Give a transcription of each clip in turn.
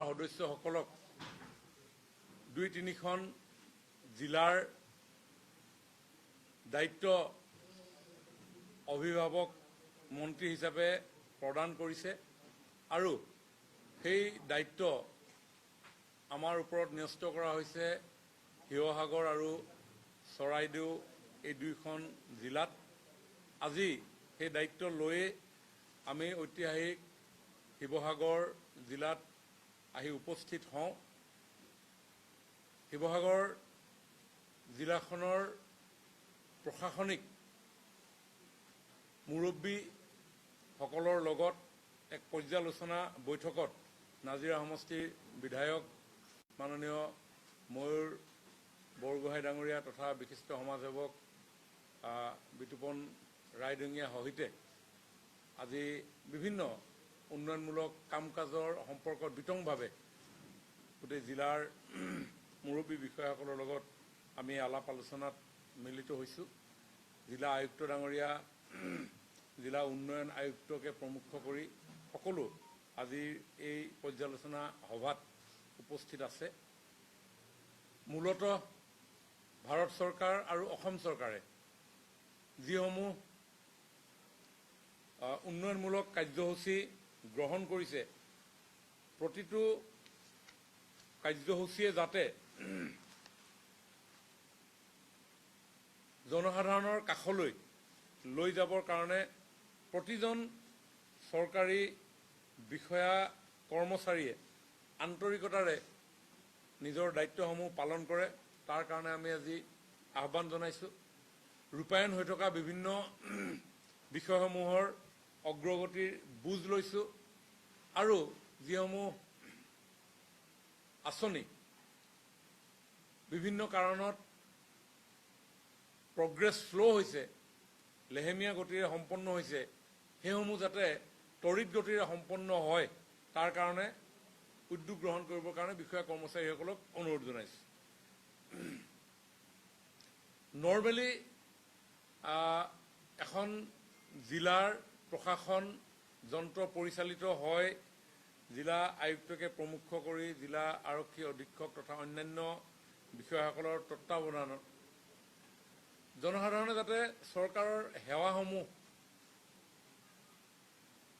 সদস্যসকলক ২-৩খন জিলাৰ দায়িত্ব অভিভাৱক মন্ত্ৰী হিচাপে প্ৰদান কৰিছে আৰু সেই দায়িত্ব আমাৰ ওপৰত ন্যস্ত কৰা হৈছে শিৱসাগৰ আৰু চৰাইদেউ এই দুইখন জিলাত। আজি সেই দায়িত্ব লৈয়ে আমি ঐতিহাসিক শিৱসাগৰ জিলাত আহি উপস্থিত হওঁ। শিৱসাগৰ জিলাখনৰ প্ৰশাসনিক মুৰব্বীসকলৰ লগত এক পৰ্যালোচনা বৈঠকত নাজিৰা সমষ্টিৰ বিধায়ক মাননীয় ময়ূৰ বৰগোহাঁই ডাঙৰীয়া তথা বিশিষ্ট সমাজসেৱক বিতুপন ৰায়ডঙীয়া সহিতে আজি বিভিন্ন উন্নয়নমূলক কাম কাজৰ সম্পৰ্কত বিতংভাৱে গোটেই জিলাৰ মুৰব্বী বিষয়াসকলৰ লগত আমি আলাপ আলোচনাত মিলিত হৈছোঁ। জিলা আয়ুক্ত ডাঙৰীয়া, জিলা উন্নয়ন আয়ুক্তকে প্ৰমুখ কৰি সকলো আজিৰ এই পৰ্যালোচনা সভাত উপস্থিত আছে। মূলতঃ ভাৰত চৰকাৰ আৰু অসম চৰকাৰে যিসমূহ উন্নয়নমূলক কাৰ্যসূচী গ্ৰহণ কৰিছে, প্ৰতিটো কাৰ্যসূচীয়ে যাতে জনসাধাৰণৰ কাষলৈ লৈ যাবৰ কাৰণে প্ৰতিজন চৰকাৰী বিষয়া কৰ্মচাৰীয়ে আন্তৰিকতাৰে নিজৰ দায়িত্বসমূহ পালন কৰে। তাৰ কাৰণে আমি আজি আহ্বান জনাইছোঁ। ৰূপায়ণ হৈ থকা বিভিন্ন বিষয়সমূহৰ অগ্ৰগতিৰ বুজ লৈছোঁ আৰু যিসমূহ আঁচনি বিভিন্ন কাৰণত প্ৰগ্ৰেছ ফ্ল' হৈছে, লেহেমীয়া গতিৰে সম্পন্ন হৈছে, সেইসমূহ যাতে তড়িৎ গতিৰে সম্পন্ন হয় তাৰ কাৰণে উদ্যোগ গ্ৰহণ কৰিবৰ কাৰণে বিষয়া কৰ্মচাৰীসকলক অনুৰোধ জনাইছোঁ। নৰ্মেলি এখন জিলাৰ প্ৰশাসন যন্ত্ৰ পৰিচালিত হয় জিলা আয়ুক্তকে প্ৰমুখ কৰি জিলা আৰক্ষী অধীক্ষক তথা অন্যান্য বিষয়াসকলৰ তত্বাৱধানত। জনসাধাৰণে যাতে চৰকাৰৰ সেৱাসমূহ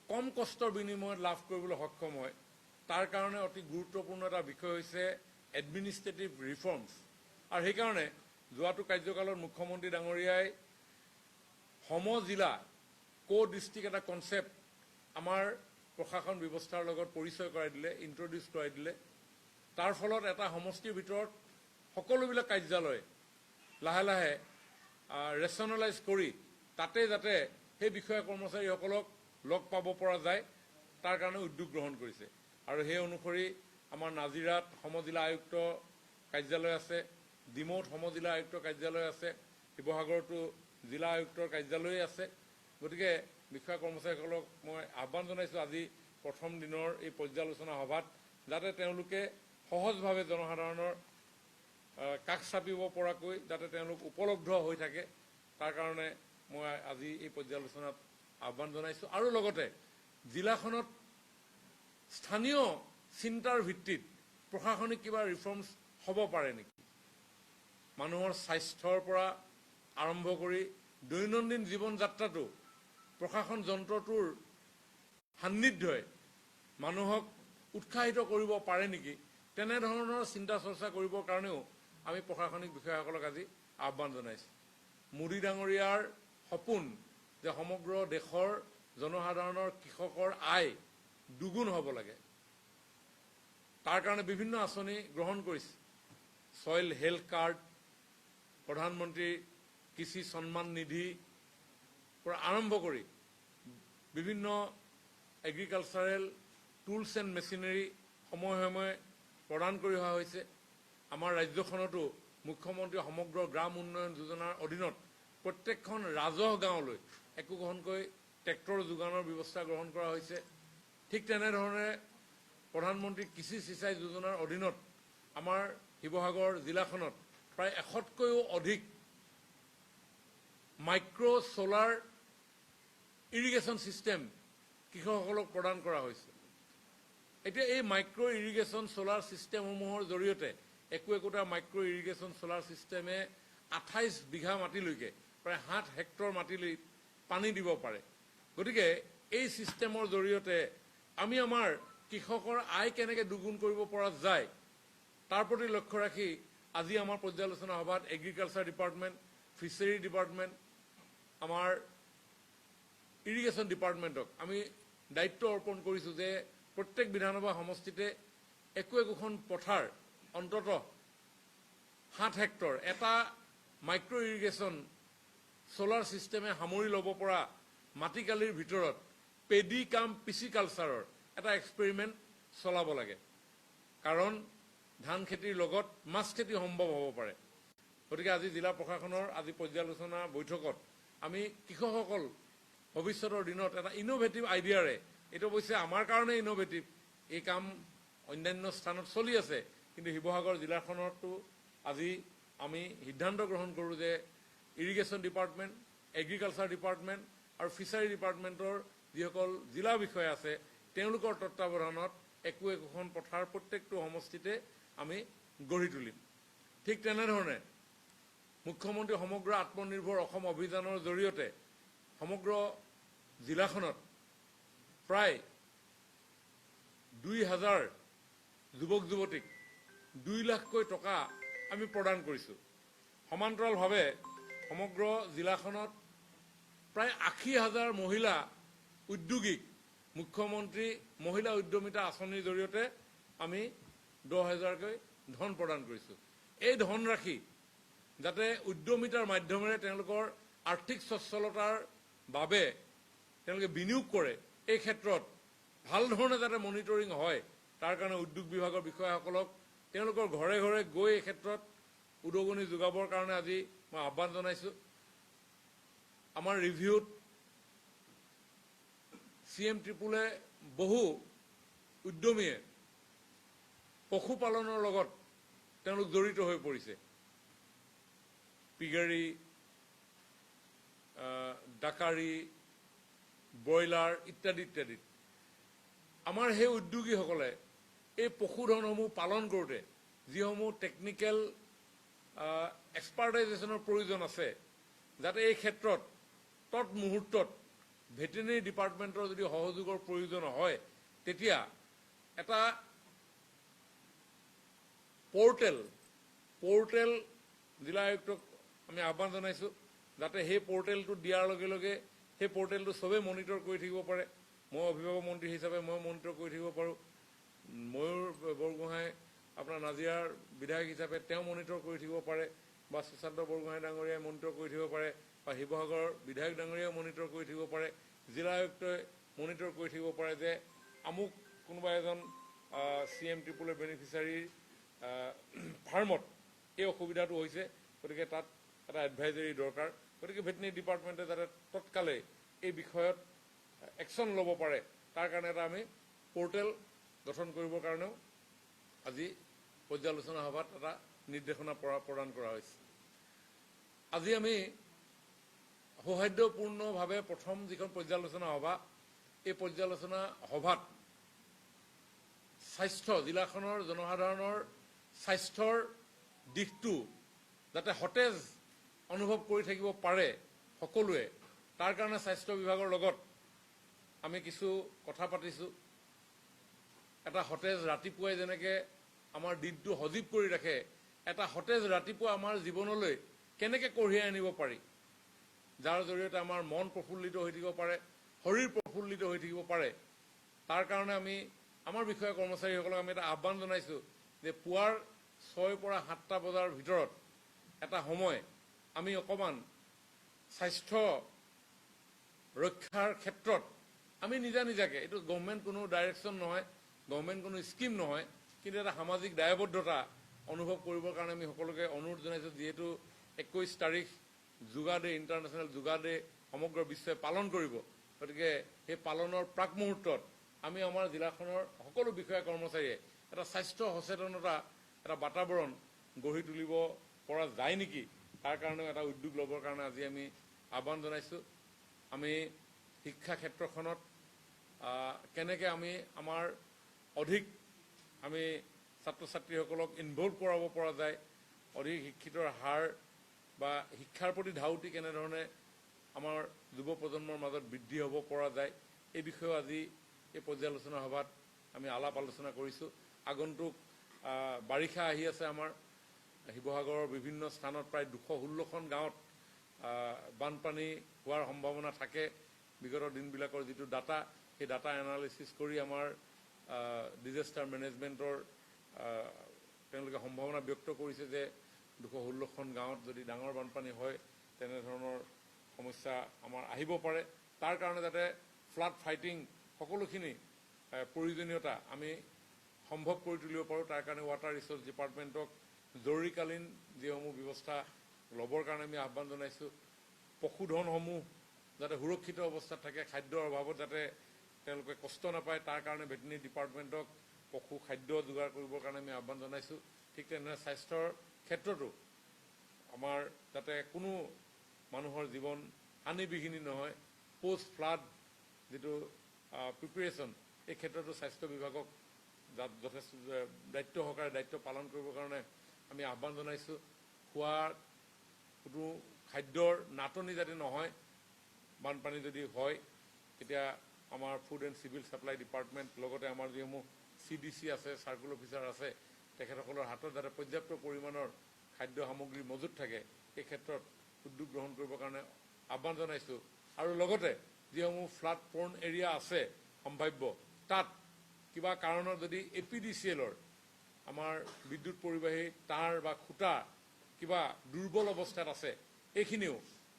কম কষ্টৰ বিনিময়ত লাভ কৰিবলৈ সক্ষম হয়, তাৰ কাৰণে অতি গুৰুত্বপূৰ্ণ এটা বিষয় হৈছে এডমিনিষ্ট্ৰেটিভ ৰিফৰ্মছ। আৰু সেইকাৰণে যোৱাটো কাৰ্যকালত মুখ্যমন্ত্ৰী ডাঙৰীয়াই সমজিলা ডিষ্ট্ৰিক্ট এটা কনচেপ্ট আমাৰ প্ৰশাসন ব্যৱস্থাৰ লগত পৰিচয় কৰাই দিলে, ইন্ট্ৰডিউচ কৰাই দিলে। তাৰ ফলত এটা সমষ্টিৰ ভিতৰত সকলোবিলাক কাৰ্যালয় লাহে লাহে ৰেচনেলাইজ কৰি তাতে যাতে সেই বিষয়া কৰ্মচাৰীসকলক লগ পাব পৰা যায় তাৰ কাৰণে উদ্যোগ গ্ৰহণ কৰিছে। আৰু সেই অনুসৰি আমাৰ নাজিৰাত সমজিলা আয়ুক্ত কাৰ্যালয় আছে, ডিমৌত সমজিলা আয়ুক্ত কাৰ্যালয় আছে, শিৱসাগৰতো জিলা আয়ুক্তৰ কাৰ্যালয় আছে। গতিকে বিষয়া কৰ্মচাৰীসকলক মই আহ্বান জনাইছোঁ আজি প্ৰথম দিনৰ এই পৰ্যালোচনা সভাত যাতে তেওঁলোকে সহজভাৱে জনসাধাৰণৰ কাষ চাপিব পৰাকৈ যাতে তেওঁলোক উপলব্ধ হৈ থাকে, তাৰ কাৰণে মই আজি এই পৰ্যালোচনাত আহ্বান জনাইছোঁ। আৰু লগতে জিলাখনত স্থানীয় চিন্তাৰ ভিত্তিত প্ৰশাসনিক কিবা ৰিফৰ্মছ হ'ব পাৰে নেকি, মানুহৰ স্বাস্থ্যৰ পৰা আৰম্ভ কৰি দৈনন্দিন জীৱন যাত্ৰাটো প্ৰশাসন যন্ত্ৰটোৰ সান্নিধ্যই মানুহক উৎসাহিত কৰিব পাৰে নেকি, তেনেধৰণৰ চিন্তা চৰ্চা কৰিবৰ কাৰণেও আমি প্ৰশাসনিক বিষয়াসকলক আজি আহ্বান জনাইছোঁ। মোদী ডাঙৰীয়াৰ সপোন যে সমগ্ৰ দেশৰ জনসাধাৰণৰ কৃষকৰ আয় দুগুণ হ'ব লাগে, তাৰ কাৰণে বিভিন্ন আঁচনি গ্ৰহণ কৰিছে। ছইল হেল্থ কাৰ্ড, প্ৰধানমন্ত্ৰী কৃষি সন্মান নিধি পৰা আৰম্ভ কৰি বিভিন্ন এগ্ৰিকালচাৰেল টুলছ এণ্ড মেচিনাৰী সময়ে সময়ে প্ৰদান কৰি অহা হৈছে। আমাৰ ৰাজ্যখনতো মুখ্যমন্ত্ৰী সমগ্ৰ গ্ৰাম উন্নয়ন যোজনাৰ অধীনত প্ৰত্যেকখন ৰাজহ গাঁৱলৈ একোখনকৈ ট্ৰেক্টৰ যোগানৰ ব্যৱস্থা গ্ৰহণ কৰা হৈছে। ঠিক তেনেধৰণে প্ৰধানমন্ত্ৰী কৃষি সিঁচাই যোজনাৰ অধীনত আমাৰ শিৱসাগৰ জিলাখনত প্ৰায় 100তকৈও অধিক মাইক্ৰ সোলাৰ ইৰিগেশ্যন ছিষ্টেম কৃষকসকলক প্ৰদান কৰা হৈছে। এতিয়া এই মাইক্ৰ' ইৰিগেশ্যন ছ'লাৰ ছিষ্টেমসমূহৰ জৰিয়তে একোটা মাইক্ৰ' ইৰিগেশ্যন ছ'লাৰ ছিষ্টেমে 28 বিঘা মাটিলৈকে প্ৰায় 7 হেক্টৰ মাটিলৈ পানী দিব পাৰে। গতিকে এই ছিষ্টেমৰ জৰিয়তে আমি আমাৰ কৃষকৰ আয় কেনেকৈ দুগুণ কৰিব পৰা যায় তাৰ প্ৰতি লক্ষ্য ৰাখি আজি আমাৰ পৰ্যালোচনা সভাত এগ্ৰিকালচাৰ ডিপাৰ্টমেণ্ট, ফিচাৰী ডিপাৰ্টমেণ্ট, আমাৰ ইৰিগেশ্যন ডিপাৰ্টমেণ্টক আমি দায়িত্ব অৰ্পণ কৰিছোঁ যে প্ৰত্যেক বিধানসভা সমষ্টিতে একোখন পথাৰ অন্ততঃ 7 হেক্টৰ এটা মাইক্ৰ' ইৰিগেশ্যন ছ'লাৰ ছিষ্টেমে সামৰি ল'ব পৰা মাটিকালিৰ ভিতৰত পেডি কাম পিচিকালচাৰৰ এটা এক্সপেৰিমেণ্ট চলাব লাগে। কাৰণ ধান খেতিৰ লগত মাছ খেতি সম্ভৱ হ'ব পাৰে। গতিকে আজি জিলা প্ৰশাসনৰ আজি পৰ্যালোচনা বৈঠকত আমি কৃষকসকল ভৱিষ্যতৰ দিনত এটা ইনোভেটিভ আইডিয়াৰে, এইটো অৱশ্যে আমাৰ কাৰণে ইনোভেটিভ, এই কাম অন্যান্য স্থানত চলি আছে, কিন্তু শিৱসাগৰ জিলাখনতো আজি আমি সিদ্ধান্ত গ্ৰহণ কৰোঁ যে ইৰিগেশ্যন ডিপাৰ্টমেণ্ট, এগ্ৰিকালচাৰ ডিপাৰ্টমেণ্ট আৰু ফিচাৰী ডিপাৰ্টমেণ্টৰ যিসকল জিলা বিষয়া আছে তেওঁলোকৰ তত্বাৱধানত একোখন পথাৰ প্ৰত্যেকটো সমষ্টিতে আমি গঢ়ি তুলিম। ঠিক তেনেধৰণে মুখ্যমন্ত্ৰী সমগ্ৰ আত্মনিৰ্ভৰ অসম অভিযানৰ জৰিয়তে সমগ্ৰ জিলাখনত প্ৰায় 2,000 যুৱক যুৱতীক 2 লাখকৈ টকা আমি প্ৰদান কৰিছোঁ। সমান্তৰালভাৱে সমগ্ৰ জিলাখনত প্ৰায় 80,000 মহিলা উদ্যোগীক মুখ্যমন্ত্ৰী মহিলা উদ্যমিতা আঁচনিৰ জৰিয়তে আমি 10,000কৈ ধন প্ৰদান কৰিছোঁ। এই ধনৰাশি যাতে উদ্যমিতাৰ মাধ্যমেৰে তেওঁলোকৰ আৰ্থিক সচ্ছলতাৰ বাবে তেওঁলোকে বিনিয়োগ কৰে, এই ক্ষেত্ৰত ভাল ধৰণে যাতে মনিটৰিং হয় তাৰ কাৰণে উদ্যোগ বিভাগৰ বিষয়াসকলক তেওঁলোকৰ ঘৰে ঘৰে গৈ এই ক্ষেত্ৰত উদগনি যোগাবৰ কাৰণে আজি মই আহ্বান জনাইছোঁ। আমাৰ ৰিভিউত CM ট্ৰিপুলে বহু উদ্যমীয়ে পশুপালনৰ লগত তেওঁলোক জড়িত হৈ পৰিছে। পিগাৰী, ডাকাৰী, ব্ৰইলাৰ ইত্যাদি ইত্যাদি। আমাৰ সেই উদ্যোগীসকলে এই পশুধনসমূহ পালন কৰোঁতে যিসমূহ টেকনিকেল এক্সপাৰ্টাইজেশ্যনৰ প্ৰয়োজন আছে, যাতে এই ক্ষেত্ৰত তৎমুহূৰ্তত ভেটেনেৰী ডিপাৰ্টমেণ্টৰ যদি সহযোগৰ প্ৰয়োজন হয় তেতিয়া এটা পৰ্টেল জিলা আয়ুক্তক আমি আহ্বান জনাইছোঁ যাতে সেই পৰ্টেলটো দিয়াৰ লগে লগে সেই পৰ্টেলটো চবেই মনিটৰ কৰি থাকিব পাৰে। মই অভিভাৱক মন্ত্ৰী হিচাপে মই মনিটৰ কৰি থাকিব পাৰোঁ, ময়ূৰ বৰগোহাঁই আপোনাৰ নাজিৰাৰ বিধায়ক হিচাপে তেওঁ মনিটৰ কৰি থাকিব পাৰে, বা সুশান্ত বৰগোহাঁই ডাঙৰীয়াই মনিটৰ কৰি থাকিব পাৰে, বা শিৱসাগৰৰ বিধায়ক ডাঙৰীয়াই মনিটৰ কৰি থাকিব পাৰে, জিলা আয়ুক্তই মনিটৰ কৰি থাকিব পাৰে যে আমুক কোনোবা এজন CM ট্ৰিপুলৰ বেনিফিচিয়াৰীৰ ফাৰ্মত এই অসুবিধাটো হৈছে, গতিকে তাত এটা এডভাইজাৰী দৰকাৰ। গতিকে ভেটেনেৰী ডিপাৰ্টমেণ্টে যাতে তৎকালে এই বিষয়ত একশ্যন ল'ব পাৰে তাৰ কাৰণে এটা আমি পৰ্টেল গঠন কৰিবৰ কাৰণেও আজি পৰ্যালোচনা সভাত এটা নিৰ্দেশনা প্ৰদান কৰা হৈছে। আজি আমি সৌহাৰ্দ্যপূৰ্ণভাৱে প্ৰথম যিখন পৰ্যালোচনা সভা, এই পৰ্যালোচনা সভাত স্বাস্থ্য, জিলাখনৰ জনসাধাৰণৰ স্বাস্থ্যৰ দিশটো যাতে সতেজ অনুভৱ কৰি থাকিব পাৰে সকলোৱে, তাৰ কাৰণে স্বাস্থ্য বিভাগৰ লগত আমি কিছু কথা পাতিছোঁ। এটা সতেজ ৰাতিপুৱাই যেনেকৈ আমাৰ দিনটো সজীৱ কৰি ৰাখে, এটা সতেজ ৰাতিপুৱা আমাৰ জীৱনলৈ কেনেকৈ কঢ়িয়াই আনিব পাৰি, যাৰ জৰিয়তে আমাৰ মন প্ৰফুল্লিত হৈ থাকিব পাৰে, শৰীৰ প্ৰফুল্লিত হৈ থাকিব পাৰে, তাৰ কাৰণে আমি আমাৰ বিষয়া কৰ্মচাৰীসকলক আমি এটা আহ্বান জনাইছোঁ যে পুৱাৰ 6 পৰা 7টা বজাৰ ভিতৰত এটা সময় আমি অকণমান স্বাস্থ্য ৰক্ষাৰ ক্ষেত্ৰত আমি নিজাকে, এইটো গভৰ্ণমেণ্ট কোনো ডাইৰেকশ্যন নহয়, গভৰ্ণমেণ্ট কোনো স্কিম নহয়, কিন্তু এটা সামাজিক দায়বদ্ধতা অনুভৱ কৰিবৰ কাৰণে আমি সকলোকে অনুৰোধ জনাইছোঁ। যিহেতু 21 তাৰিখ yoga day, international yoga day সমগ্ৰ বিশ্বই পালন কৰিব, গতিকে সেই পালনৰ প্ৰাক মুহূৰ্তত আমি আমাৰ জিলাখনৰ সকলো বিষয়া কৰ্মচাৰীয়ে এটা স্বাস্থ্য সচেতনতা এটা বাতাবৰণ গঢ়ি তুলিব পৰা যায় নেকি, তাৰ কাৰণেও এটা উদ্যোগ ল'বৰ কাৰণে আজি আমি আহ্বান জনাইছোঁ। আমি শিক্ষা ক্ষেত্ৰখনত কেনেকৈ আমি আমাৰ অধিক আমি ছাত্ৰ ছাত্ৰীসকলক ইনভলভ কৰাব পৰা যায়, অধিক শিক্ষিতৰ হাৰ বা শিক্ষাৰ প্ৰতি ধাউতি কেনেধৰণে আমাৰ যুৱ প্ৰজন্মৰ মাজত বৃদ্ধি হ'ব পৰা যায়, এই বিষয়েও আজি এই পৰ্যালোচনা সভাত আমি আলাপ আলোচনা কৰিছোঁ। আগন্তুক বাৰিষা আহি আছে আমাৰ শিৱসাগৰৰ বিভিন্ন স্থানত প্ৰায় 216খন গাঁৱত বানপানী হোৱাৰ সম্ভাৱনা থাকে। বিগত দিনবিলাকৰ যিটো ডাটা, সেই ডাটা এনালাইচিছ কৰি আমাৰ ডিজাষ্টাৰ মেনেজমেণ্টৰ তেওঁলোকে সম্ভাৱনা ব্যক্ত কৰিছে যে 216খন গাঁৱত যদি ডাঙৰ বানপানী হয় তেনেধৰণৰ সমস্যা আমাৰ আহিব পাৰে। তাৰ কাৰণে যাতে ফ্লাড ফাইটিং সকলোখিনি প্ৰয়োজনীয়তা আমি সম্ভৱ কৰি তুলিব পাৰোঁ, তাৰ কাৰণে ৱাটাৰ ৰিচোৰ্চ ডিপাৰ্টমেণ্টক জৰুৰীকালীন যিসমূহ ব্যৱস্থা ল'বৰ কাৰণে আমি আহ্বান জনাইছোঁ। পশুধনসমূহ যাতে সুৰক্ষিত অৱস্থাত থাকে, খাদ্যৰ অভাৱত যাতে তেওঁলোকে কষ্ট নাপায়, তাৰ কাৰণে ভেটেৰিনেৰী ডিপাৰ্টমেণ্টক পশু খাদ্য যোগাৰ কৰিবৰ কাৰণে আমি আহ্বান জনাইছোঁ। ঠিক তেনেদৰে স্বাস্থ্যৰ ক্ষেত্ৰতো আমাৰ যাতে কোনো মানুহৰ জীৱন হানিবিঘিনি নহয়, পোষ্ট ফ্লাড যিটো প্ৰিপেৰেশ্যন, এই ক্ষেত্ৰতো স্বাস্থ্য বিভাগক যথেষ্ট দায়িত্ব সহকাৰে দায়িত্ব পালন কৰিবৰ কাৰণে আমি আহ্বান জনাইছোঁ। খোৱাৰ কোনো খাদ্যৰ নাটনি যাতে নহয়, বানপানী যদি হয় তেতিয়া আমাৰ food and civil supply department লগতে আমাৰ যিসমূহ CDC আছে, চাৰ্কুল অফিচাৰ আছে, তেখেতসকলৰ হাতত যাতে পৰ্যাপ্ত পৰিমাণৰ খাদ্য সামগ্ৰী মজুত থাকে, এই ক্ষেত্ৰত উদ্যোগ গ্ৰহণ কৰিবৰ কাৰণে আহ্বান জনাইছোঁ। আৰু লগতে যিসমূহ ফ্লাড প্ৰ'ন এৰিয়া আছে সম্ভাৱ্য, তাত কিবা কাৰণত যদি APDCL-ৰ আমাৰ বিদ্যুৎ পৰিবাহী তাঁৰ বা খুঁটা কিবা দুৰ্বল অৱস্থাত আছে, এইখিনিও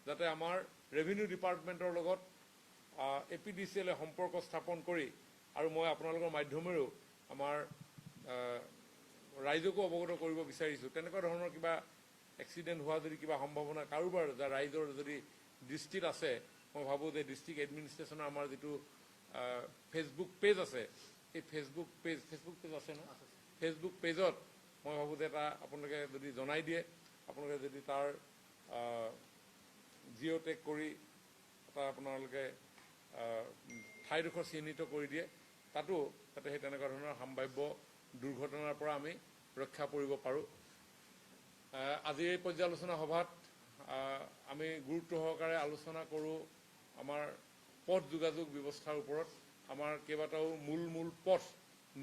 যাতে আমাৰ ৰেভিনিউ ডিপাৰ্টমেণ্টৰ লগত APDCL-এ সম্পৰ্ক স্থাপন কৰি, আৰু মই আপোনালোকৰ মাধ্যমেৰেও আমাৰ ৰাইজকো অৱগত কৰিব বিচাৰিছোঁ, তেনেকুৱা ধৰণৰ কিবা এক্সিডেণ্ট হোৱা যদি কিবা সম্ভাৱনা কাৰোবাৰ ৰাইজৰ যদি দৃষ্টিত আছে, মই ভাবোঁ যে ডিষ্ট্ৰিক্ট এডমিনিষ্ট্ৰেশ্যনৰ আমাৰ যিটো ফেচবুক পেজ আছে, এই ফেচবুক পেজ আছে ন, ফেচবুক পেজত মই ভাবোঁ যে এটা আপোনালোকে যদি জনাই দিয়ে, আপোনালোকে যদি তাৰ জিঅ' টেগ কৰি এটা আপোনালোকে ঠাইডোখৰ চিহ্নিত কৰি দিয়ে, তাতো যাতে সেই তেনেকুৱা ধৰণৰ সম্ভাৱ্য দুৰ্ঘটনাৰ পৰা আমি ৰক্ষা পৰিব পাৰোঁ। আজিৰ এই পৰ্যালোচনা সভাত আমি গুৰুত্ব সহকাৰে আলোচনা কৰোঁ আমাৰ পথ যোগাযোগ ব্যৱস্থাৰ ওপৰত। আমাৰ কেইবাটাও মূল পথ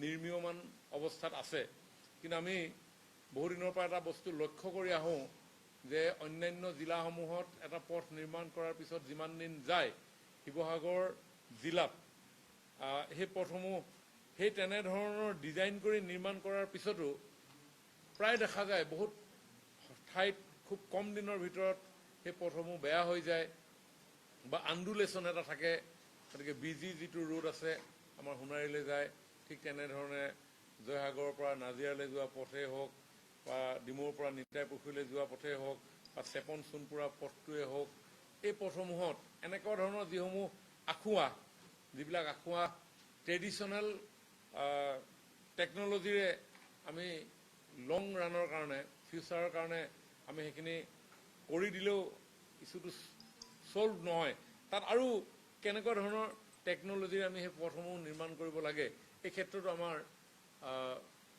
নিৰ্মীয়মান অৱস্থাত আছে, কিন্তু আমি বহুদিনৰ পৰা এটা বস্তু লক্ষ্য কৰি আহোঁ যে অন্যান্য জিলাসমূহত এটা পথ নিৰ্মাণ কৰাৰ পিছত যিমান দিন যায়, শিৱসাগৰ জিলাত সেই পথসমূহ সেই তেনেধৰণৰ ডিজাইন কৰি নিৰ্মাণ কৰাৰ পিছতো প্ৰায় দেখা যায় বহুত ঠাইত খুব কম দিনৰ ভিতৰত সেই পথসমূহ বেয়া হৈ যায় বা আণ্ডুলেশ্যন এটা থাকে। গতিকে BG যিটো ৰোড আছে আমাৰ সোণাৰীলৈ যায়, ঠিক তেনেধৰণে জয়সাগৰৰ পৰা নাজিৰালৈ যোৱা পথেই হওক বা ডিমৌৰ পৰা নিতাই পুখুৰীলৈ যোৱা পথেই হওক বা চেপন সোণপুৰা পথটোৱে হওক, এই পথসমূহত এনেকুৱা ধৰণৰ যিসমূহ আঁসুৱা, যিবিলাক আঁসুৱা ট্ৰেডিশ্যনেল টেকন'লজিৰে আমি লং ৰাণৰ কাৰণে, ফিউচাৰৰ কাৰণে আমি সেইখিনি কৰি দিলেও ইছ্যুটো ছল্ভ নহয়, তাত আৰু কেনেকুৱা ধৰণৰ টেকন'লজিৰে আমি সেই পথসমূহ নিৰ্মাণ কৰিব লাগে, এই ক্ষেত্ৰতো আমাৰ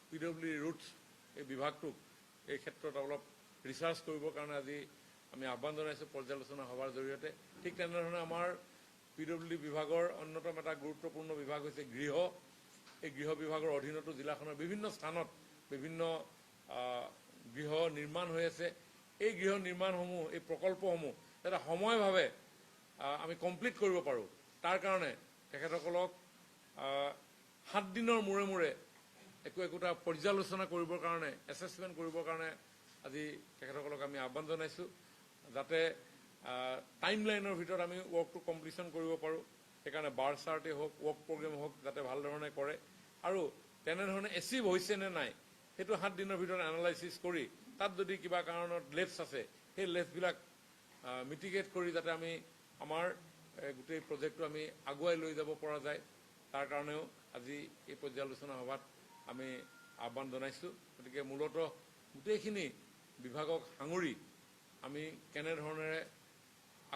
PWD ৰুটছ এই বিভাগটোক এই ক্ষেত্ৰত অলপ ৰিচাৰ্চ কৰিবৰ কাৰণে আজি আমি আহ্বান জনাইছোঁ পৰ্যালোচনা সভাৰ জৰিয়তে। ঠিক তেনেধৰণে আমাৰ PWD বিভাগৰ অন্যতম এটা গুৰুত্বপূৰ্ণ বিভাগ হৈছে গৃহ। এই গৃহ বিভাগৰ অধীনতো জিলাখনৰ বিভিন্ন স্থানত বিভিন্ন গৃহ নিৰ্মাণ হৈ আছে। এই গৃহ নিৰ্মাণসমূহ, এই প্ৰকল্পসমূহ যাতে সময়ভাৱে আমি কমপ্লিট কৰিব পাৰোঁ, তাৰ কাৰণে তেখেতসকলক 7 দিনৰ মূৰে মূৰে একোটা পৰ্যালোচনা কৰিবৰ কাৰণে, এছেছমেণ্ট কৰিবৰ কাৰণে আজি তেখেতসকলক আমি আহ্বান জনাইছোঁ, যাতে টাইম লাইনৰ ভিতৰত আমি ৱৰ্কটো কমপ্লিশ্যন কৰিব পাৰোঁ। সেইকাৰণে বাৰ চাৰ্টেই হওক, ৱৰ্ক প্ৰগ্ৰেম হওক, যাতে ভাল ধৰণে কৰে আৰু তেনেধৰণে এচিভ হৈছে নে নাই সেইটো 7 দিনৰ ভিতৰত এনালাইচিছ কৰি তাত যদি কিবা কাৰণত লেপছ আছে, সেই লেপছবিলাক মিটিগেট কৰি যাতে আমি আমাৰ গোটেই প্ৰজেক্টটো আমি আগুৱাই লৈ যাব পৰা যায়, তাৰ কাৰণেও আজি এই পৰ্যালোচনা সভাত আমি আহ্বান জনাইছোঁ। গতিকে মূলতঃ গোটেইখিনি বিভাগক সাঙুৰি আমি কেনেধৰণেৰে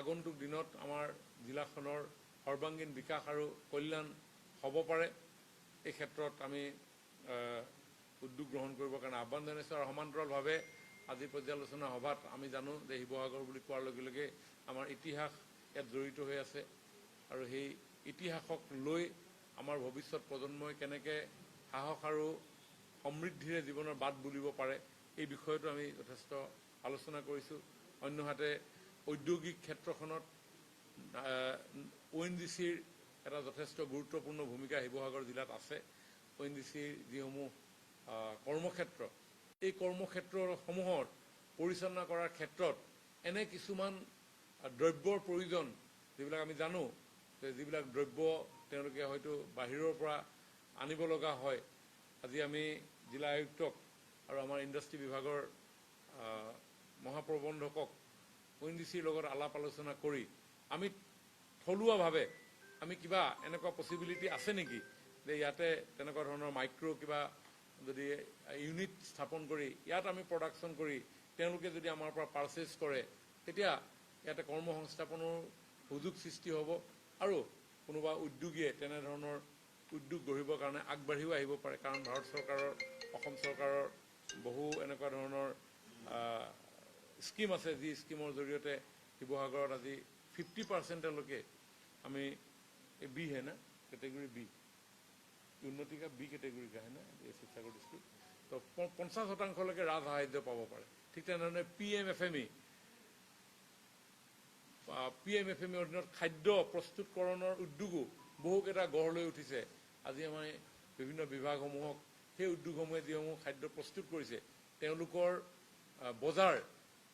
আগন্তুক দিনত আমাৰ জিলাখনৰ সৰ্বাংগীন বিকাশ আৰু কল্যাণ হ'ব পাৰে, এই ক্ষেত্ৰত আমি উদ্যোগ গ্ৰহণ কৰিবৰ কাৰণে আহ্বান জনাইছোঁ। আৰু সমান্তৰালভাৱে আজি পৰ্যালোচনা সভাত আমি জানো যে শিৱসাগৰ বুলি কোৱাৰ লগে লগে আমাৰ ইতিহাস ইয়াত জড়িত হৈ আছে, আৰু সেই ইতিহাসক লৈ আমাৰ ভৱিষ্যত প্ৰজন্মই কেনেকৈ সাহস আৰু সমৃদ্ধিৰে জীৱনৰ বাট বুলিব পাৰে, এই বিষয়টো আমি যথেষ্ট আলোচনা কৰিছোঁ। অন্যহাতে ঔদ্যোগিক ক্ষেত্ৰখনত ONGCৰ এটা যথেষ্ট গুৰুত্বপূৰ্ণ ভূমিকা শিৱসাগৰ জিলাত আছে। ONGCৰ যিসমূহ কৰ্মক্ষেত্ৰ, এই কৰ্মক্ষেত্ৰসমূহৰ পৰিচালনা কৰাৰ ক্ষেত্ৰত এনে কিছুমান দ্ৰব্যৰ প্ৰয়োজন, যিবিলাক আমি জানো যে যিবিলাক দ্ৰব্য তেওঁলোকে হয়তো বাহিৰৰ পৰা আনিব লগা হয়। আজি আমি জিলা আয়ুক্তক আৰু আমাৰ ইণ্ডাষ্ট্ৰী বিভাগৰ মহাপ্ৰবন্ধকক ONGCৰ লগত আলাপ আলোচনা কৰি আমি থলুৱাভাৱে আমি কিবা এনেকুৱা পচিবিলিটি আছে নেকি যে ইয়াতে তেনেকুৱা ধৰণৰ মাইক্ৰ' কিবা যদি ইউনিট স্থাপন কৰি ইয়াত আমি প্ৰডাকশ্যন কৰি তেওঁলোকে যদি আমাৰ পৰা পাৰ্চেছ কৰে, তেতিয়া ইয়াতে কৰ্মসংস্থাপনৰ সুযোগ সৃষ্টি হ'ব আৰু কোনোবা উদ্যোগীয়ে তেনেধৰণৰ উদ্যোগ গঢ়িবৰ কাৰণে আগবাঢ়িও আহিব পাৰে। কাৰণ ভাৰত চৰকাৰৰ, অসম চৰকাৰৰ বহু এনেকুৱা ধৰণৰ স্কিম আছে, যি স্কিমৰ জৰিয়তে শিৱসাগৰত আজি 50%লৈকে আমি बी है ना, कैटेगरी बी, उन्नति का बी कैटेगरी का है ना ये शिवसागर डिस्ट्रिक्ट, तो 50% राजसाहाय्य पाब पारे। ठीक तेने PMFME অধীনত খাদ্য প্ৰস্তুতকৰণৰ উদ্যোগো বহুকেইটা গঢ় লৈ উঠিছে। আজি আমাৰ বিভিন্ন বিভাগসমূহক সেই উদ্যোগসমূহে যিসমূহ খাদ্য প্ৰস্তুত কৰিছে তেওঁলোকৰ বজাৰ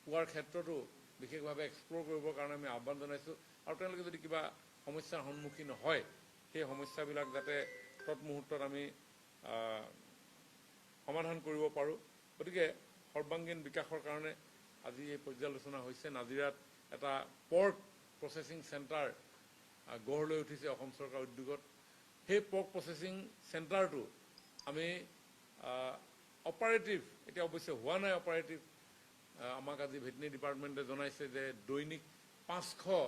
পোৱাৰ ক্ষেত্ৰতো বিশেষভাৱে এক্সপ্ল'ৰ কৰিবৰ কাৰণে আমি আহ্বান জনাইছোঁ। আৰু তেওঁলোকে যদি কিবা সমস্যাৰ সন্মুখীন হয়, সেই সমস্যাবিলাক যাতে তৎমুহূৰ্তত আমি সমাধান কৰিব পাৰোঁ। গতিকে সৰ্বাংগীন বিকাশৰ কাৰণে আজি এই পৰ্যালোচনা হৈছে। নাজিৰাত এটা পৰ্ক প্ৰচেছিং চেণ্টাৰ গঢ় লৈ উঠিছে অসম চৰকাৰ উদ্যোগত। সেই পৰ্ক প্ৰচেছিং চেণ্টাৰটো আমি অপাৰেটিভ, এতিয়া অৱশ্যে হোৱা নাই অপাৰেটিভ, আমাক আজি ভেটেনেৰী ডিপাৰ্টমেণ্টে জনাইছে যে দৈনিক 500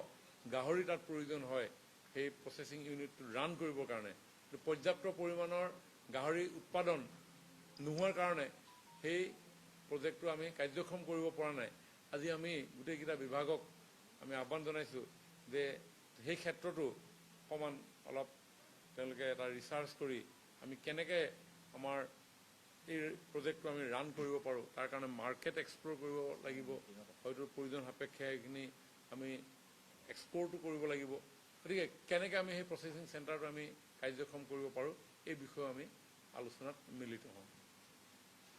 গাহৰি তাত প্ৰয়োজন হয় সেই প্ৰচেছিং ইউনিটটো ৰান কৰিবৰ কাৰণে। পৰ্যাপ্ত পৰিমাণৰ গাহৰি উৎপাদন নোহোৱাৰ কাৰণে সেই প্ৰজেক্টটো আমি কাৰ্যক্ষম কৰিব পৰা নাই। আজি আমি গোটেইকেইটা বিভাগক আমি আহ্বান জনাইছোঁ যে সেই ক্ষেত্ৰতো অকণমান অলপ তেওঁলোকে এটা ৰিচাৰ্চ কৰি আমি কেনেকৈ আমাৰ এই প্ৰজেক্টটো আমি ৰান কৰিব পাৰোঁ, তাৰ কাৰণে মাৰ্কেট এক্সপ্ল'ৰ কৰিব লাগিব। হয়তো প্ৰয়োজন সাপেক্ষে সেইখিনি আমি এক্সপৰ্টো কৰিব লাগিব। গতিকে কেনেকৈ আমি সেই প্ৰচেছিং চেণ্টাৰটো আমি কাৰ্যক্ষম কৰিব পাৰোঁ, এই বিষয়ে আমি আলোচনাত মিলিত হওঁ।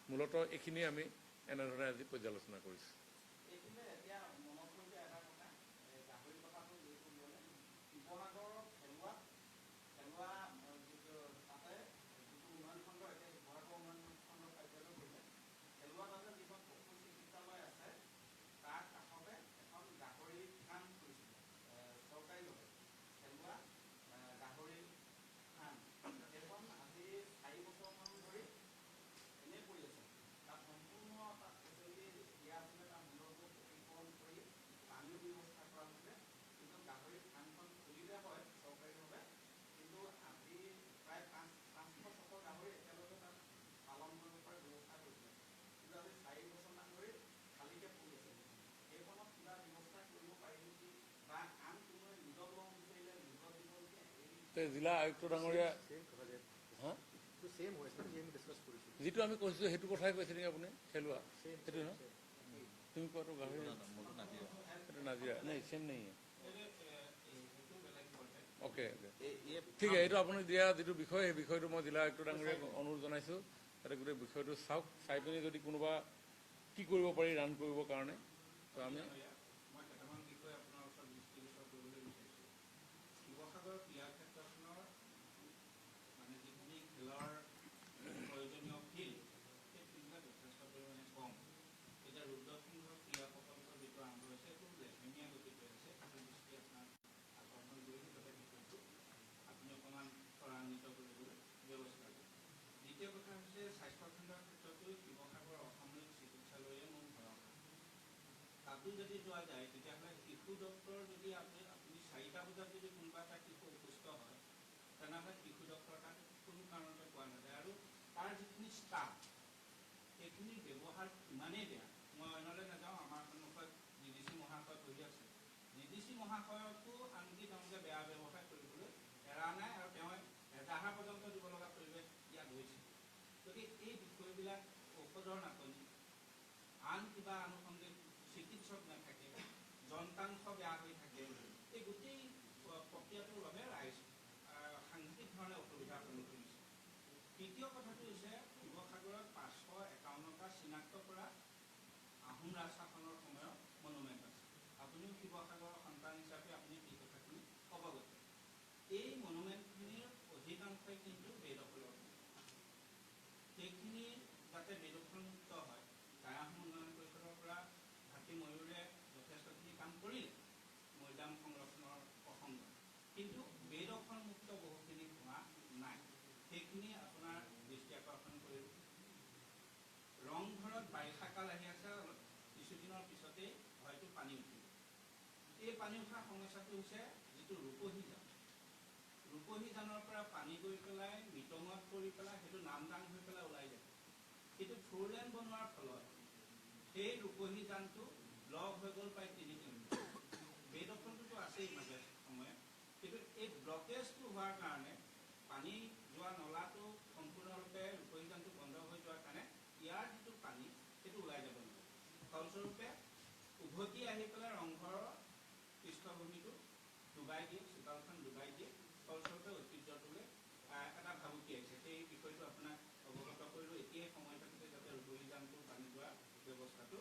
মূলতঃ এইখিনিয়ে আমি এনেধৰণে আজি পৰ্যালোচনা কৰিছোঁ। জিলা আয়ুক্ত ডাঙৰীয়া যিটো আমি কৈছোঁ সেইটো কথাই কৈছে নেকি আপুনি? খেলুৱা সেইটো ন, তুমি কোৱাটো গাহৰি সেইটো নাজিৰা নাই, চেম নাই। অ'কে ঠিক আছে, এইটো আপুনি দিয়া যিটো বিষয়, সেই বিষয়টো মই জিলা আয়ুক্ত ডাঙৰীয়াক অনুৰোধ জনাইছোঁ যাতে গোটেই বিষয়টো চাওক, চাই পিনি যদি কোনোবা কি কৰিব পাৰি ৰান কৰিবৰ কাৰণে, তো আমি যদি যোৱা যায় তেতিয়াহ'লে শিশু ডক্টৰ যদি আপুনি 4টা বজাত যদি কোনোবা এটা শিশু অসুস্থ হয় তেনেহ'লে শিশু ডক্টৰ তাত কোনো কাৰণতে পোৱা নাযায় আৰু তাৰ যিখিনি ষ্টাফ সেইখিনিৰ ব্যৱহাৰ ইমানেই বেয়া। মই অন্যলৈ নাযাওঁ, আমাৰ সন্মুখত DDC মহাশয় বহি আছে। DDC মহাশয়কো আনকি তেওঁলোকে বেয়া ব্যৱসায় কৰিবলৈ এৰা নাই আৰু তেওঁ এজাহাৰ পৰ্যন্ত দিব লগা পৰিৱেশ ইয়াত হৈছে। গতিকে এই বিষয়বিলাক ঔষধৰ নাটনি, আন কিবা আনুষংগিক চিকিৎসক নাথাকে, যন্ত্ৰাংশ বেয়া হৈ থাকে, এই গোটেই প্ৰক্ৰিয়াটোৰ বাবে ৰাইজ সাংঘাতিক ধৰণে অসুবিধাৰ সন্মুখীন হৈছে। তৃতীয় কথাটো হৈছে শিৱসাগৰত 551টা চিনাক্ত কৰা আহোম ৰাজশাসনৰ সময়ৰ মনুমেণ্ট আছে। আপুনিও শিৱসাগৰৰ সন্তান হিচাপে আপুনি এই কথাখিনি অৱগত। এই মনুমেণ্টখিনিৰ অধিকাংশই কিন্তু বেদখলৰ। সেইখিনি যাতে বেদখলমুক্ত হয়, কায়াহম উন্নয়ন পৰিষদৰ পৰা ভাতৃ ময়ূৰে যথেষ্টখিনি কাম কৰিলে মৈদাম সংৰক্ষণৰ প্ৰসংগত, কিন্তু বেদখলমুক্ত বহুখিনি হোৱা নাই। সেইখিনি আপোনাৰ দৃষ্টি আকৰ্ষণ কৰিব। ৰংঘৰত বাৰিষা কাল আহি আছে, কিছুদিনৰ পিছতেই হয়তো পানী উঠিব। এই পানী উঠাৰ সমস্যাটো হৈছে যিটো ৰূপহী জান। ৰূপহী জানৰ পৰা পানী গৈ পেলাই মিটঙত পৰি পেলাই সেইটো নামদাং হৈ পেলাই ওলাই যায়। কিন্তু ফ'ৰলেন বনোৱাৰ ফলত সেই ৰূপহী জানটো ব্লক হৈ গ'ল প্ৰায় 3 কিলোমিটাৰ। বেদখলটোতো আছেই মাজে সময়ে, কিন্তু এই ব্লকেজটো হোৱাৰ কাৰণে পানী যোৱা নলাটো সম্পূৰ্ণৰূপে ৰূপহী জানটো বন্ধ হৈ যোৱাৰ কাৰণে ইয়াৰ যিটো পানী সেইটো ওলাই যাব নোৱাৰে। ফলস্বৰূপে উভতি আহি পেলাই ৰংঘৰৰ পৃষ্ঠভূমিটো ডুবাই দিয়ে, চোতালখন ডুবাই দিয়ে। ফলস্বৰূপে ঐতিহ্যটোলৈ এটা ভাবুকি আহিছে। সেই বিষয়টো আপোনাক অৱগত কৰিলোঁ। এতিয়াই সময় থাকোঁতে যাতে ৰূপহী জানটো পানী যোৱাৰ ব্যৱস্থাটো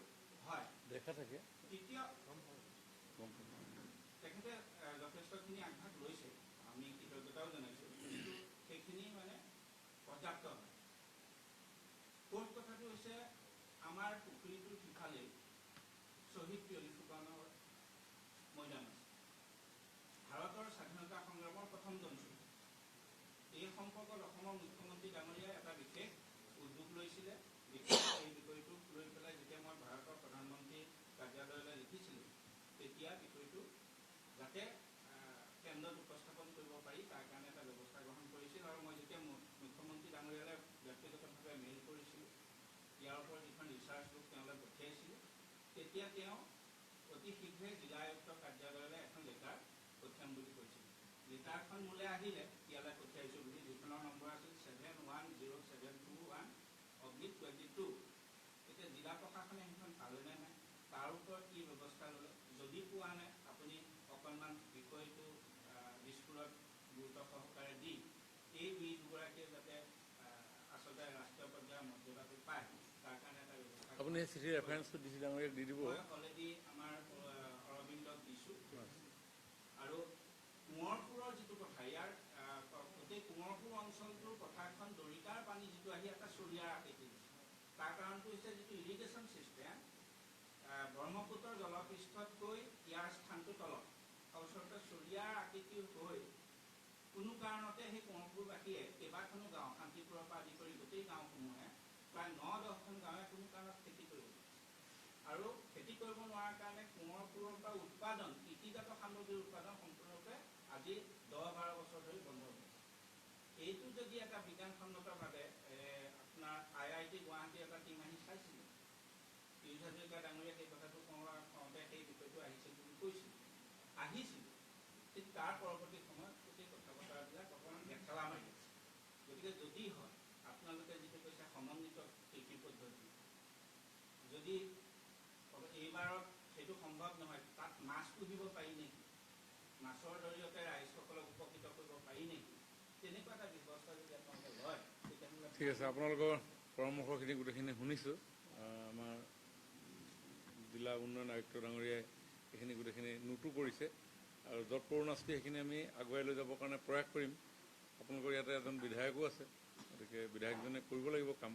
হয়। দেখা থাকে। তৃতীয়, তেখেতে যথেষ্টখিনি আগভাগ লৈছে, আমি কৃতজ্ঞতাও জনাইছোঁ, কিন্তু সেইখিনি মানে পৰ্যাপ্ত হয়। ফ'ৰ্থ কথাটো হৈছে আমাৰ পুখুৰীটোৰ সিফালেই শ্বহীদ পিয়লি ফুকনৰ মৈদাম আছে। ভাৰতৰ স্বাধীনতা সংগ্ৰামৰ প্ৰথমজন শ্বহীদ। এই সম্পৰ্কত অসমৰ মুখ্যমন্ত্ৰী ডাঙৰীয়াই এটা বিশেষ উদ্যোগ লৈছিলে। বিশেষকৈ এই বিষয়টোক লৈ পেলাই যেতিয়া মই ভাৰতৰ প্ৰধানমন্ত্ৰী কাৰ্যালয়লৈ লিখিছিলোঁ, তেতিয়া বিষয়টো যাতে কেন্দ্ৰত উপস্থাপন কৰিব পাৰি তাৰ কাৰণে এটা ব্যৱস্থা গ্ৰহণ কৰিছিল। আৰু মই যেতিয়া মুখ্যমন্ত্ৰী ডাঙৰীয়ালৈ ব্যক্তিগতভাৱে মেইল কৰিছিলোঁ, ইয়াৰ ওপৰত যিখন ৰিচাৰ্চ বুক তেওঁলৈ পঠিয়াইছিলোঁ, তেতিয়া তেওঁ অতি শীঘ্ৰে জিলা আয়ুক্ত কাৰ্যালয়লৈ এখন লেটাৰ পঠিয়াম বুলি কৈছিল। লেটাৰখন মোলৈ আহিলে, ইয়ালৈ পঠিয়াইছোঁ বুলি, যিখনৰ নম্বৰ আছিল 710721/22। এতিয়া জিলা প্ৰশাসনে সেইখন পালেনে নাই, তাৰ ওপৰত কি ব্যৱস্থা ল'লে, যদি পোৱা নাই আপুনি অকণমান বিষয়টো দিছপুৰত গুৰুত্ব সহকাৰে দি এই দুগৰাকীয়ে যাতে আচলতে ৰাষ্ট্ৰীয় পৰ্যায়ৰ মৰ্যাদাটো পায় তাৰ কাৰণে এটা ব্যৱস্থা। আপুনি এই চিঠিৰ ৰেফাৰেঞ্চটো ডিচি ডাঙৰীয়াক দি দিব। মই অলৰেডি আমাৰ অৰবিন্দক দিছোঁ। আৰু কোঁৱৰপুৰৰ যিটো কথা, ইয়াৰ গোটেই কোঁৱৰপুৰ অঞ্চলটোৰ পথাৰখন দৰিকাৰ পানী যিটো আহি এটা চৰিয়াৰ আকৃতি দিছে। তাৰ কাৰণটো হৈছে যিটো ইৰিগেশ্যন ছিষ্টেম ব্ৰহ্মপুত্ৰৰ জলপৃষ্ঠতকৈ ইয়াৰ স্থানটো তলত। ফলস্বৰূপে চৰিয়াৰ আকৃতি হৈ কোনো কাৰণতে সেই কোঁৱৰপুৰবাসীয়ে কেইবাখনো গাঁও, শান্তিপুৰৰ পৰা আদি কৰি গোটেই গাঁওসমূহে প্ৰায় 9-10খন গাঁৱে কোনো কাৰণত খেতি কৰিব নোৱাৰে। আৰু খেতি কৰিব নোৱাৰাৰ কাৰণে কোঁৱৰপুৰৰ পৰা উৎপাদন, কৃষিজাত সামগ্ৰীৰ উৎপাদন সম্পূৰ্ণৰূপে আজি 10-12 বছৰ ধৰি বন্ধ হৈ আছে। এইটো যদি এটা বিজ্ঞানসন্মতভাৱে আপোনাৰ IIT গুৱাহাটীৰ এটা টীম আহি চাইছিলে, পীযুষ হাজৰিকা ডাঙৰীয়া সেই কথাটো কওঁতে সেই বিষয়টো আহিছিল বুলি কৈছিল, আহিছিল। কিন্তু তাৰ পৰৱৰ্তী সময়ত গোটেই কথা বতৰাবিলাক অকণমান বেখেলা মাৰি আছে। গতিকে যদি হয়, আপোনালোকে যিটো কৈছে সমন্বিত কৃষি পদ্ধতি, যদি এইবাৰত সেইটো সম্ভৱ নহয়, তাত মাছ পুহিব পাৰি নেকি, মাছৰ জৰিয়তে ৰাইজসকলক উপকৃত কৰিব পাৰি নেকি, তেনেকুৱা এটা ব্যৱস্থা যদি আপোনালোকে লয় তেতিয়াহ'লে। ঠিক আছে, আপোনালোকৰ পৰামৰ্শখিনি গোটেইখিনি শুনিছোঁ। আমাৰ জিলা উন্নয়ন আয়ুক্ত ডাঙৰীয়াই এইখিনি গোটেইখিনি নোটো কৰিছে আৰু য'ত পূৰ্ণাস্তি সেইখিনি আমি আগুৱাই লৈ যাবৰ কাৰণে প্ৰয়াস কৰিম। আপোনালোকৰ ইয়াতে এজন বিধায়কো আছে, গতিকে বিধায়কজনে কৰিব লাগিব কাম।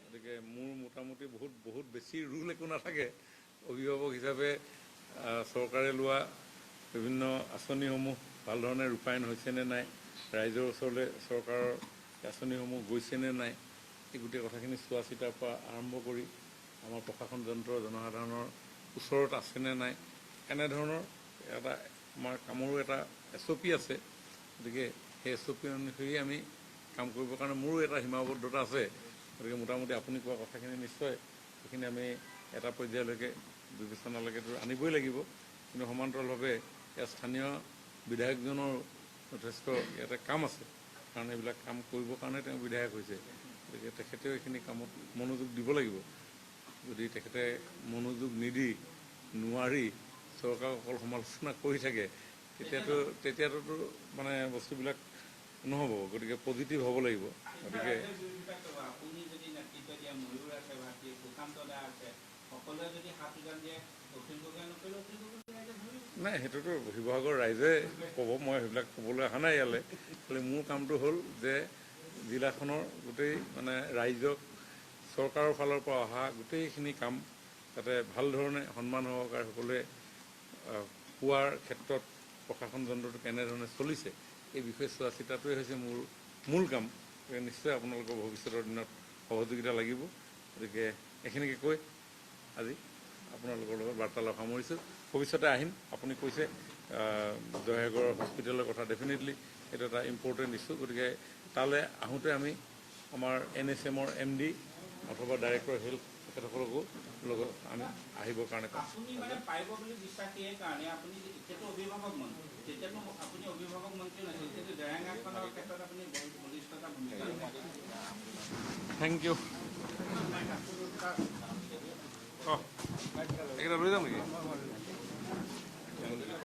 গতিকে মোৰ মোটামুটি বহুত বেছি ৰুল একো নাথাকে। অভিভাৱক হিচাপে চৰকাৰে লোৱা বিভিন্ন আঁচনিসমূহ ভাল ধৰণে ৰূপায়ণ হৈছেনে নাই, ৰাইজৰ ওচৰলৈ চৰকাৰৰ আঁচনিসমূহ গৈছেনে নাই, এই গোটেই কথাখিনি চোৱা চিতাৰ পৰা আৰম্ভ কৰি আমাৰ প্ৰশাসন যন্ত্ৰ জনসাধাৰণৰ ওচৰত আছেনে নাই, এনেধৰণৰ এটা আমাৰ কামৰো এটা SOP আছে। গতিকে সেই SOP অনুসৰি আমি কাম কৰিবৰ কাৰণে মোৰো এটা সীমাবদ্ধতা আছে। গতিকে মোটামুটি আপুনি কোৱা কথাখিনি নিশ্চয় সেইখিনি আমি এটা পৰ্যায়লৈকে বিবেচনালৈকেতো আনিবই লাগিব। কিন্তু সমান্তৰালভাৱে ইয়াত স্থানীয় বিধায়কজনৰ যথেষ্ট ইয়াতে কাম আছে, কাৰণ এইবিলাক কাম কৰিবৰ কাৰণে তেওঁ বিধায়ক হৈছে। গতিকে তেখেতেও এইখিনি কামত মনোযোগ দিব লাগিব। যদি তেখেতে মনোযোগ নিদি নোৱাৰি চৰকাৰক অকল সমালোচনা কৰি থাকে, তেতিয়াতো মানে বস্তুবিলাক নহ'ব। গতিকে পজিটিভ হ'ব লাগিব। গতিকে আপুনি যদি নেতৃত্ব দিয়ে, ময়ূৰ আছে, ভাতৃ সুকান্ত দা আছে, সকলোৱে যদি হাত উজান দিয়ে, দক্ষিণ গগৈ নকৰিলে উত্তৰ গগৈ ৰাইজে ধৰিব। নাই, সেইটোতো শিৱসাগৰ ৰাইজে ক'ব, মই সেইবিলাক ক'বলৈ অহা নাই ইয়ালৈ। খালি মোৰ কামটো হ'ল যে জিলাখনৰ গোটেই মানে ৰাইজক চৰকাৰৰ ফালৰ পৰা অহা গোটেইখিনি কাম যাতে ভাল ধৰণে সন্মান সহকাৰে সকলোৱে পোৱাৰ ক্ষেত্ৰত প্ৰশাসন যন্ত্ৰটো কেনেধৰণে চলিছে এই বিষয়ে চোৱা চিতাটোৱে হৈছে মোৰ মূল কাম। গতিকে নিশ্চয় আপোনালোকৰ ভৱিষ্যতৰ দিনত সহযোগিতা লাগিব। গতিকে এইখিনিকে কৈ আজি আপোনালোকৰ লগত বাৰ্তালাপ সামৰিছোঁ। ভৱিষ্যতে আহিম। আপুনি কৈছে জয়সাগৰ হস্পিটেলৰ কথা, ডেফিনেটলি এইটো এটা ইম্পৰ্টেণ্ট ইছ্যু। গতিকে তালৈ আহোঁতে আমি আমাৰ NSMৰ MD অথবা ডাইৰেক্টৰ হেল্থ তেখেতসকলকো লগত আমি আহিবৰ কাৰণে ক'ম। আপুনি মানে পাৰিব বুলি বিশ্বাস এই কাৰণে, আপুনি এতিয়াতো অভিভাৱক মন্ত্ৰী, তেতিয়াতো আপুনি অভিভাৱক মন্ত্ৰী নাছিল, এতিয়াতো জেৰেঙাখনৰ ক্ষেত্ৰত আপুনি বলিষ্ঠতা ভূমিকা। Thank you. এইকেইটা লৈ যাম নেকি?